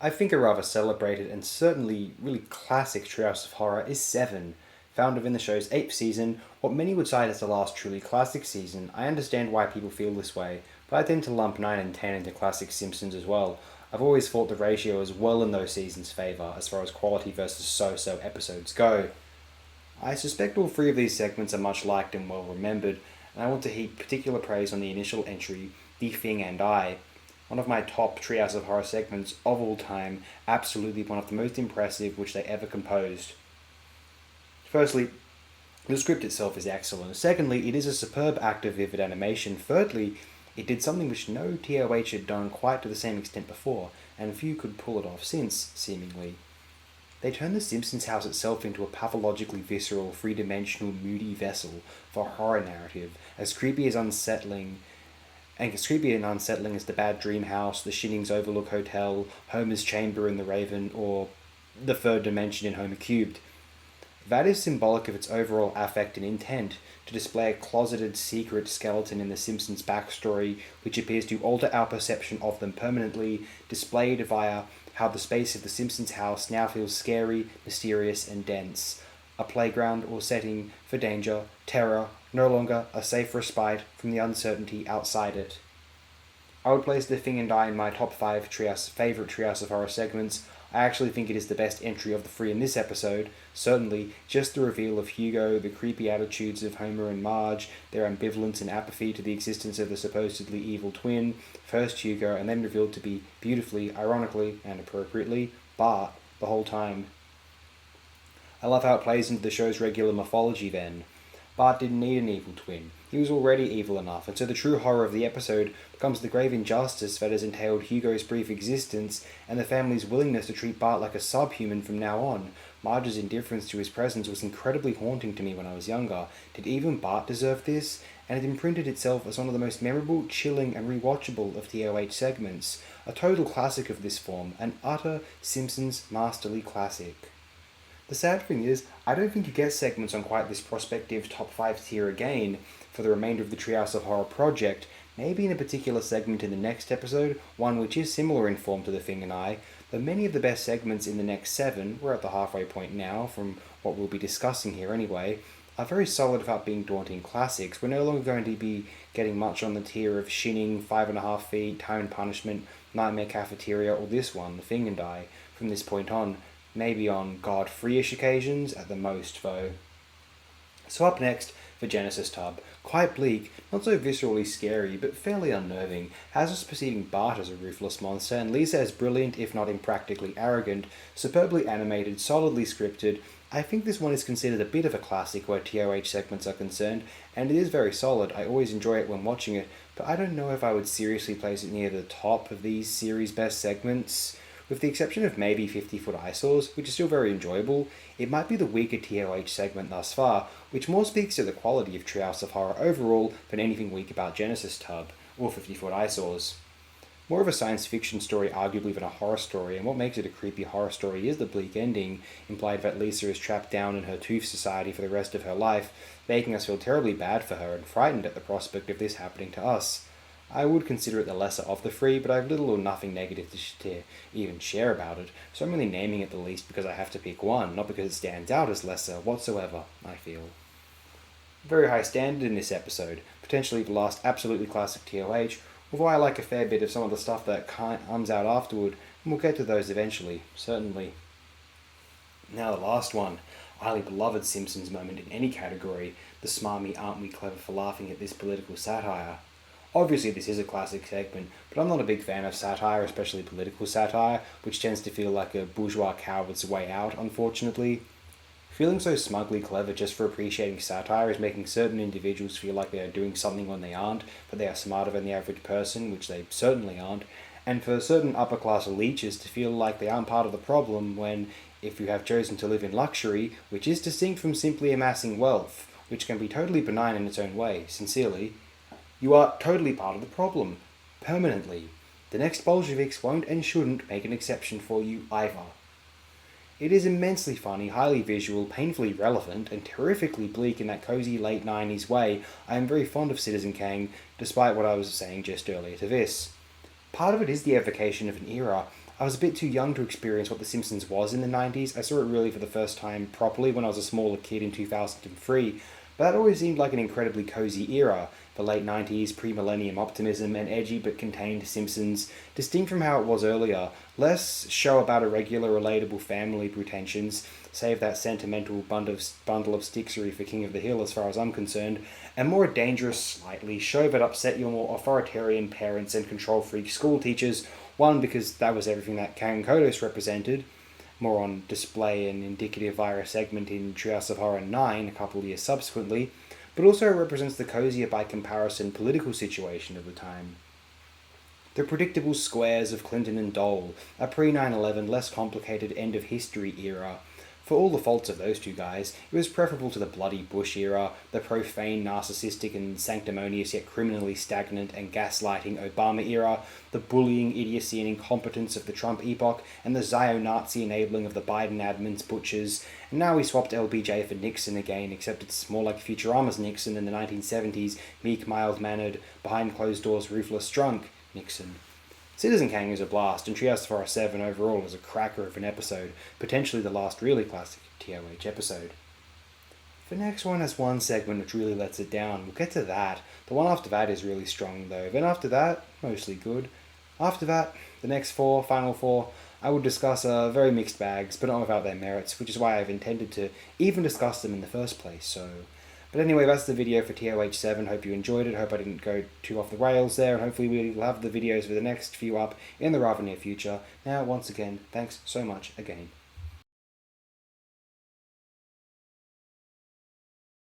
I think a rather celebrated and certainly really classic Treehouse of Horror is VII. Found within the show's 8th season, what many would cite as the last truly classic season. I understand why people feel this way, but I tend to lump 9 and 10 into classic Simpsons as well. I've always thought the ratio is well in those seasons' favour as far as quality versus so-so episodes go. I suspect all three of these segments are much liked and well remembered, and I want to heap particular praise on the initial entry, The Thing and I. One of my top Treehouse of Horror segments of all time, absolutely one of the most impressive which they ever composed. Firstly, the script itself is excellent. Secondly, it is a superb act of vivid animation. Thirdly, it did something which no TOH had done quite to the same extent before, and few could pull it off since, seemingly. They turned the Simpsons house itself into a pathologically visceral, three-dimensional, moody vessel for a horror narrative, as creepy and unsettling as the Bad Dream House, the Shinnings Overlook Hotel, Homer's Chamber in The Raven, or the Third Dimension in Homer Cubed. That is symbolic of its overall affect and intent, to display a closeted, secret skeleton in the Simpsons' backstory, which appears to alter our perception of them permanently, displayed via how the space of the Simpsons house now feels scary, mysterious, and dense. A playground or setting for danger, terror, no longer a safe respite from the uncertainty outside it. I would place The Thing and I in my top 5 favourite Treehouse of Horror segments. I actually think it is the best entry of the three in this episode. Certainly, just the reveal of Hugo, the creepy attitudes of Homer and Marge, their ambivalence and apathy to the existence of the supposedly evil twin, first Hugo, and then revealed to be beautifully, ironically, and appropriately, Bart, the whole time. I love how it plays into the show's regular mythology then. Bart didn't need an evil twin. He was already evil enough, and so the true horror of the episode becomes the grave injustice that has entailed Hugo's brief existence and the family's willingness to treat Bart like a subhuman from now on. Marge's indifference to his presence was incredibly haunting to me when I was younger. Did even Bart deserve this? And it imprinted itself as one of the most memorable, chilling, and rewatchable of TOH segments. A total classic of this form, an utter Simpsons masterly classic. The sad thing is, I don't think you get segments on quite this prospective top 5 tier again for the remainder of the Treehouse of Horror project, maybe in a particular segment in the next episode, one which is similar in form to The Thing and I, but many of the best segments in the next 7, we're at the halfway point now from what we'll be discussing here anyway, are very solid without being daunting classics. We're no longer going to be getting much on the tier of Shinning, 5.5 Feet, Time and Punishment, Nightmare Cafeteria, or this one, The Thing and I, from this point on. Maybe on God-free-ish occasions, at the most, though. So up next, for Genesis Tub. Quite bleak, not so viscerally scary, but fairly unnerving, has us perceiving Bart as a ruthless monster, and Lisa as brilliant, if not impractically arrogant, superbly animated, solidly scripted. I think this one is considered a bit of a classic where TOH segments are concerned, and it is very solid. I always enjoy it when watching it, but I don't know if I would seriously place it near the top of these series' best segments. With the exception of maybe 50-foot eyesores, which is still very enjoyable, it might be the weaker TOH segment thus far, which more speaks to the quality of Treehouse of Horror overall than anything weak about Genesis Tub, or 50-foot eyesores. More of a science fiction story arguably than a horror story, and what makes it a creepy horror story is the bleak ending, implied that Lisa is trapped down in her tooth society for the rest of her life, making us feel terribly bad for her and frightened at the prospect of this happening to us. I would consider it the lesser of the three, but I have little or nothing negative to even share about it, so I'm only naming it the least because I have to pick one, not because it stands out as lesser whatsoever, I feel. Very high standard in this episode, potentially the last absolutely classic TOH, although I like a fair bit of some of the stuff that comes out afterward, and we'll get to those eventually, certainly. Now the last one, highly beloved Simpsons moment in any category, the smarmy aren't we clever for laughing at this political satire. Obviously this is a classic segment, but I'm not a big fan of satire, especially political satire, which tends to feel like a bourgeois coward's way out, unfortunately. Feeling so smugly clever just for appreciating satire is making certain individuals feel like they are doing something when they aren't, but they are smarter than the average person, which they certainly aren't, and for certain upper-class leeches to feel like they aren't part of the problem when, if you have chosen to live in luxury, which is distinct from simply amassing wealth, which can be totally benign in its own way, sincerely, you are totally part of the problem. Permanently. The next Bolsheviks won't and shouldn't make an exception for you either. It is immensely funny, highly visual, painfully relevant, and terrifically bleak in that cozy late 90s way. I am very fond of Citizen Kane, despite what I was saying just earlier to this. Part of it is the evocation of an era. I was a bit too young to experience what The Simpsons was in the 90s. I saw it really for the first time properly when I was a smaller kid in 2003, but that always seemed like an incredibly cozy era. The late 90s, pre-millennium optimism, and edgy but contained Simpsons, distinct from how it was earlier. Less show about irregular, relatable family pretensions, save that sentimental bundle of sticksery for King of the Hill as far as I'm concerned, and more dangerous, slightly, show that upset your more authoritarian parents and control-freak school teachers. One, because that was everything that Kang Kodos represented, more on display and indicative via a segment in Treehouse of Horror 9 a couple of years subsequently, but also represents the cozier by comparison political situation of the time. The predictable squares of Clinton and Dole, a pre-9/11 less complicated end-of-history era. For all the faults of those two guys, it was preferable to the bloody Bush era, the profane, narcissistic and sanctimonious yet criminally stagnant and gaslighting Obama era, the bullying, idiocy and incompetence of the Trump epoch, and the Zio-Nazi enabling of the Biden admin's butchers. And now we swapped LBJ for Nixon again, except it's more like Futurama's Nixon in the 1970s, meek, mild-mannered, behind-closed-doors, ruthless drunk Nixon. Citizen Kang is a blast, and Treehouse of Horror 7 overall is a cracker of an episode, potentially the last really classic TOH episode. The next one has one segment which really lets it down. We'll get to that. The one after that is really strong though. Then after that, mostly good. After that, the next final four, I will discuss very mixed bags, but not without their merits, which is why I've intended to even discuss them in the first place, But anyway, that's the video for TOH 7. Hope you enjoyed it. Hope I didn't go too off the rails there. And hopefully we'll have the videos for the next few up in the rather near future. Now, once again, thanks so much again